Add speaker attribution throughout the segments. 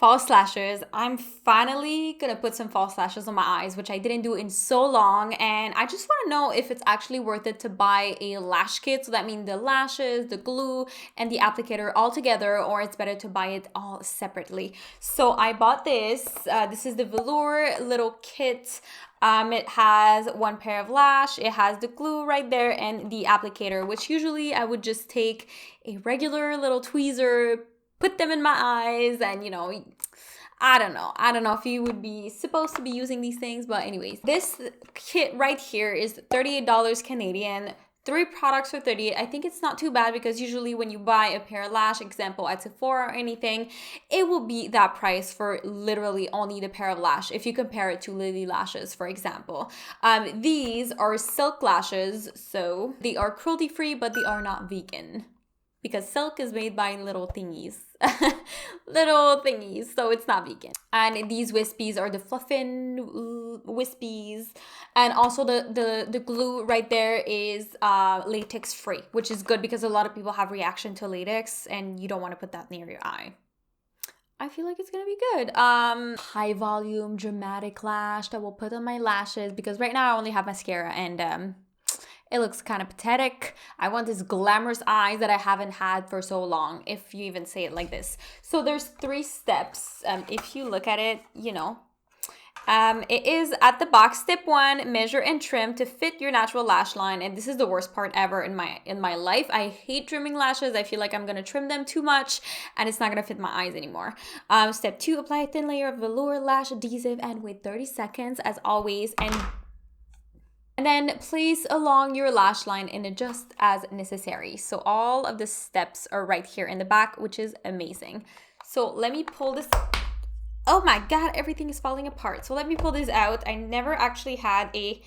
Speaker 1: false lashes. I'm finally gonna put some false lashes on my eyes, which I didn't do in so long, and I just want to know if it's actually worth it to buy a lash kit. So that means the lashes, the glue, and the applicator all together, or it's better to buy it all separately. So I bought this. This is the Velour little kit. It has one pair of lash, it has the glue right there, and the applicator, which usually I would just take a regular little tweezer, put them in my eyes, and you know, I don't know if you would be supposed to be using these things, but anyways, this kit right here is $38 Canadian. 3 products for $38. I think it's not too bad because usually when you buy a pair of lash, example at Sephora or anything, it will be that price for literally only the pair of lash if you compare it to Lily lashes, for example. These are silk lashes, so they are cruelty free, but they are not vegan, because silk is made by little thingies. So it's not vegan. And these wispies are the fluffin wispies. And also the glue right there is latex free, which is good because a lot of people have reaction to latex and you don't want to put that near your eye. I feel like it's gonna be good. High volume dramatic lash that will put on my lashes, because right now I only have mascara and it looks kind of pathetic. I want this glamorous eyes that I haven't had for so long, if you even say it like this. So there's 3 steps. If you look at it, you know. It is at the box. Step 1, measure and trim to fit your natural lash line. And this is the worst part ever in my life. I hate trimming lashes. I feel like I'm gonna trim them too much and it's not gonna fit my eyes anymore. Step 2, apply a thin layer of Velour lash adhesive and wait 30 seconds as always. And then place along your lash line and adjust as necessary. So all of the steps are right here in the back, which is amazing. So let me pull this. Oh my God, everything is falling apart. So let me pull this out. I never actually had a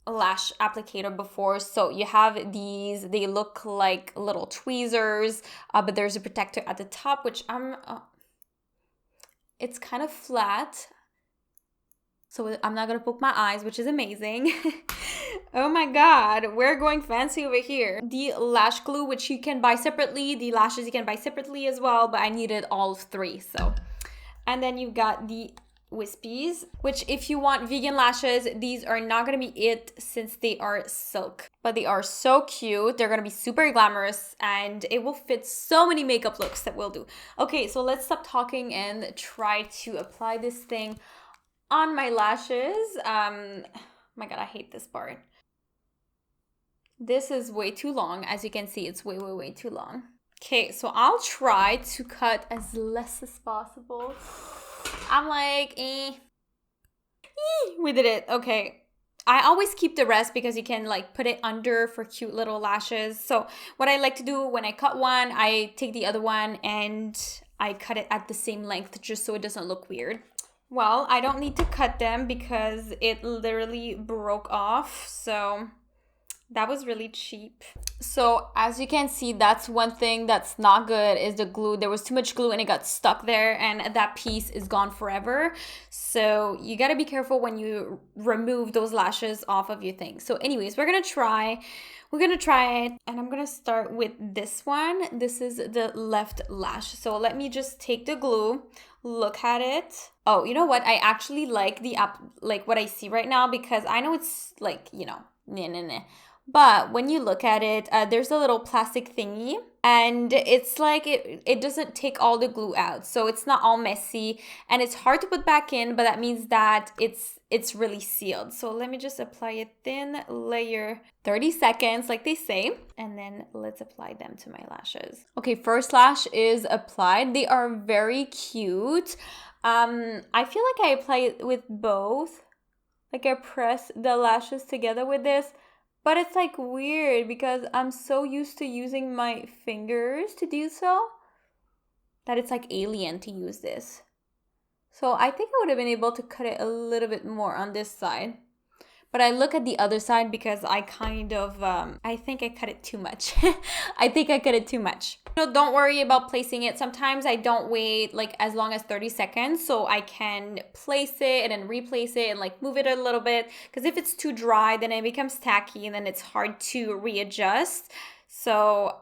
Speaker 1: lash applicator before. So you have these, they look like little tweezers, but there's a protector at the top, which it's kind of flat. So I'm not going to poke my eyes, which is amazing. Oh my God, we're going fancy over here. The lash glue, which you can buy separately. The lashes you can buy separately as well, but I needed all 3. So, and then you've got the wispies, which if you want vegan lashes, these are not going to be it since they are silk. But they are so cute. They're going to be super glamorous and it will fit so many makeup looks that we'll do. Okay, so let's stop talking and try to apply this thing on my lashes. My God, I hate this part. This is way too long. As you can see, it's way too long. Okay, so I'll try to cut as less as possible. I'm like, we did it. Okay. I always keep the rest because you can like put it under for cute little lashes. So what I like to do when I cut one, I take the other one and I cut it at the same length just so it doesn't look weird. Well, I don't need to cut them because it literally broke off. So that was really cheap. So as you can see, that's one thing that's not good is the glue. There was too much glue and it got stuck there and that piece is gone forever. So you got to be careful when you remove those lashes off of your thing. So anyways, we're going to try it, and I'm going to start with this one. This is the left lash. So let me just take the glue, look at it. Oh, you know what? I actually like the like what I see right now, because I know it's like, you know, but when you look at it, there's a little plastic thingy and it's like it doesn't take all the glue out. So it's not all messy and it's hard to put back in, but that means that it's really sealed. So let me just apply a thin layer, 30 seconds like they say, and then let's apply them to my lashes. Okay, first lash is applied. They are very cute. I feel like I apply it with both. Like I press the lashes together with this. But it's like weird because I'm so used to using my fingers to do so that it's like alien to use this. So I think I would have been able to cut it a little bit more on this side. But I look at the other side because I kind of, I think I cut it too much. I think I cut it too much. No, don't worry about placing it. Sometimes I don't wait like as long as 30 seconds so I can place it and then replace it and like move it a little bit. Because if it's too dry, then it becomes tacky and then it's hard to readjust. So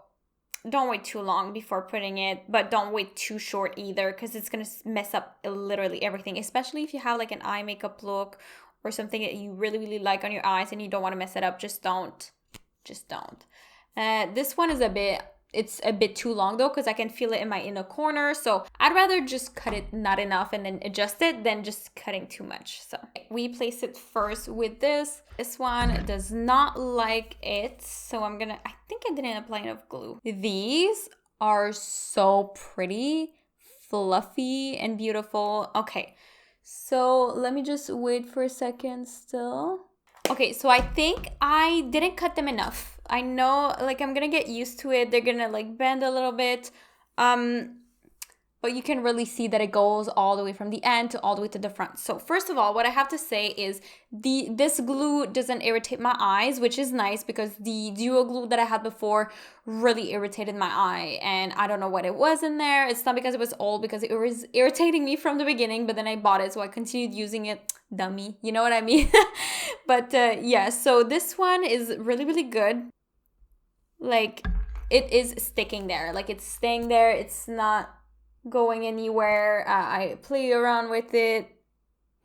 Speaker 1: don't wait too long before putting it, but don't wait too short either, because it's going to mess up literally everything, especially if you have like an eye makeup look or something that you really, really like on your eyes and you don't want to mess it up. Just don't. This one is it's a bit too long though, because I can feel it in my inner corner. So I'd rather just cut it not enough and then adjust it than just cutting too much. So we place it first with this. This one does not like it. So I think I didn't apply enough glue. These are so pretty, fluffy, and beautiful. Okay, so let me just wait for a second still. Okay, so I think I didn't cut them enough. I know, like, I'm gonna get used to it. They're gonna like bend a little bit. But you can really see that it goes all the way from the end to all the way to the front. So first of all, what I have to say is this glue doesn't irritate my eyes, which is nice, because the duo glue that I had before really irritated my eye, and I don't know what it was in there. It's not because it was old, because it was irritating me from the beginning, but then I bought it, so I continued using it. Dummy, you know what I mean? But yeah, so this one is really, really good. Like, it is sticking there. Like, it's staying there. It's not going anywhere. I play around with it,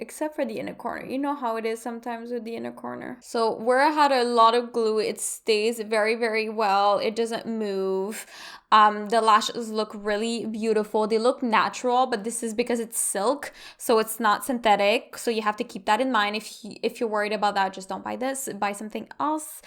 Speaker 1: except for the inner corner. You know how it is sometimes with the inner corner. So where I had a lot of glue, it stays very, very well. It doesn't move. The lashes look really beautiful. They look natural, but this is because it's silk, so it's not synthetic. So you have to keep that in mind. If you're worried about that, just don't buy this. Buy something else.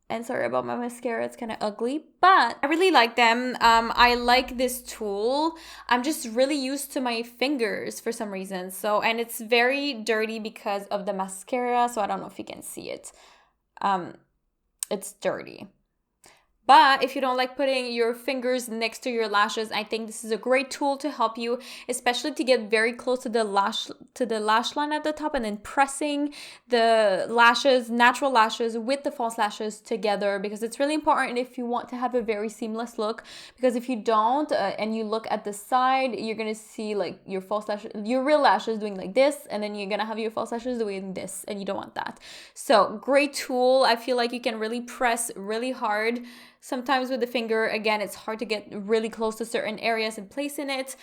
Speaker 1: And sorry about my mascara, it's kind of ugly, but I really like them. I like this tool. I'm just really used to my fingers for some reason. So, and it's very dirty because of the mascara, so I don't know if you can see it. It's dirty. But if you don't like putting your fingers next to your lashes, I think this is a great tool to help you, especially to get very close to the lash line at the top, and then pressing the lashes, natural lashes with the false lashes together, because it's really important if you want to have a very seamless look. Because if you don't, and you look at the side, you're gonna see like your false lashes, your real lashes doing like this, and then you're gonna have your false lashes doing this, and you don't want that. So great tool. I feel like you can really press really hard. Sometimes with the finger, again, it's hard to get really close to certain areas and place in it.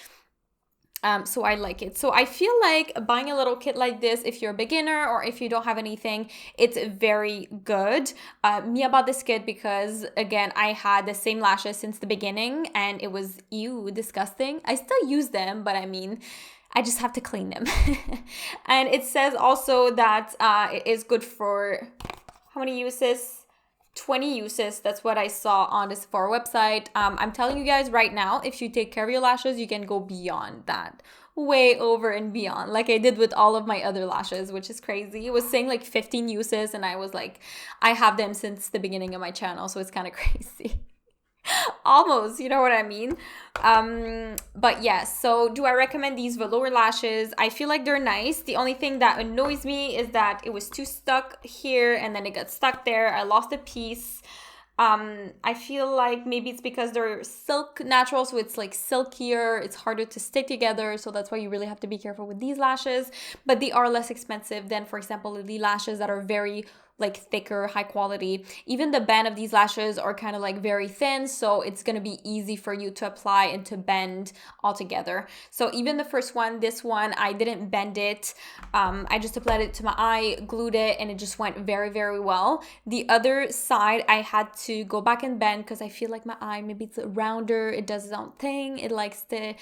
Speaker 1: So I like it. So I feel like buying a little kit like this, if you're a beginner or if you don't have anything, it's very good. Me bought this kit because, again, I had the same lashes since the beginning, and it was disgusting. I still use them, but I mean, I just have to clean them. And it says also that it is good for how many uses? 20 uses. That's what I saw on the Sephora website. I'm telling you guys right now, if you take care of your lashes, you can go beyond that, way over and beyond, like I did with all of my other lashes, which is crazy. It was saying like 15 uses, and I was like, I have them since the beginning of my channel, so it's kind of crazy. Almost, you know what I mean? But yes, so do I recommend these velour lashes? I feel like they're nice. The only thing that annoys me is that it was too stuck here, and then it got stuck there. I lost a piece. I feel like maybe it's because they're silk natural, so it's like silkier, it's harder to stick together, so that's why you really have to be careful with these lashes. But they are less expensive than, for example, the lashes that are very like thicker, high quality. Even the band of these lashes are kind of like very thin, so it's gonna be easy for you to apply and to bend all together. So even the first one, this one, I didn't bend it. I just applied it to my eye, glued it, and it just went very, very well. The other side, I had to go back and bend because I feel like my eye, maybe it's rounder, it does its own thing, it likes to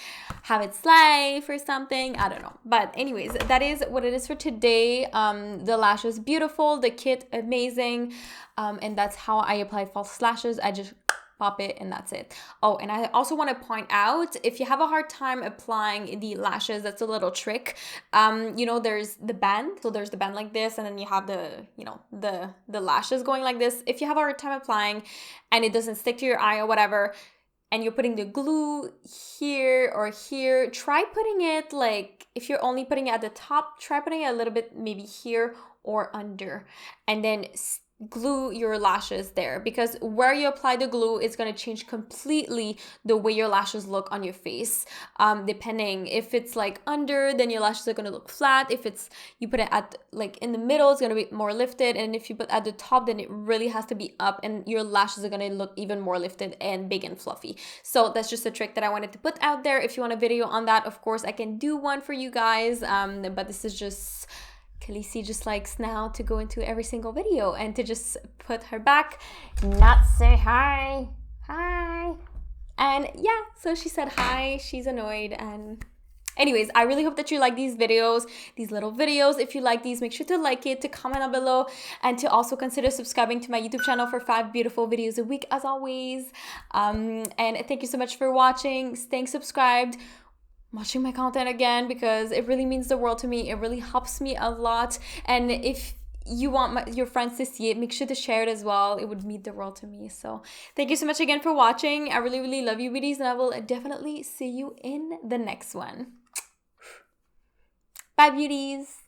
Speaker 1: have its life or something, I don't know. But anyways, that is what it is for today. The lash is beautiful, the kit amazing, and that's how I apply false lashes. I just pop it and that's it. Oh, and I also want to point out, if you have a hard time applying the lashes, that's a little trick. You know, there's the band, so there's the band like this, and then you have the, you know, the lashes going like this. If you have a hard time applying and it doesn't stick to your eye or whatever, and you're putting the glue here or here, try putting it like, if you're only putting it at the top, try putting it a little bit maybe here or under, and then glue your lashes there, because where you apply the glue is going to change completely the way your lashes look on your face. Depending if it's like under, then your lashes are going to look flat. If it's you put it at like in the middle, it's going to be more lifted, and if you put at the top, then it really has to be up, and your lashes are going to look even more lifted and big and fluffy. So that's just a trick that I wanted to put out there. If you want a video on that, of course I can do one for you guys, but this is just Khaleesi just likes now to go into every single video and to just put her back, not say hi, hi. And yeah, so she said hi, she's annoyed. And anyways, I really hope that you like these videos, these little videos. If you like these, make sure to like it, to comment down below, and to also consider subscribing to my YouTube channel for 5 beautiful videos a week as always. And thank you so much for watching, staying subscribed, watching my content again, because it really means the world to me. It really helps me a lot. And if you want your friends to see it, make sure to share it as well. It would mean the world to me. So thank you so much again for watching. I really, really love you, beauties, and I will definitely see you in the next one. Bye, beauties.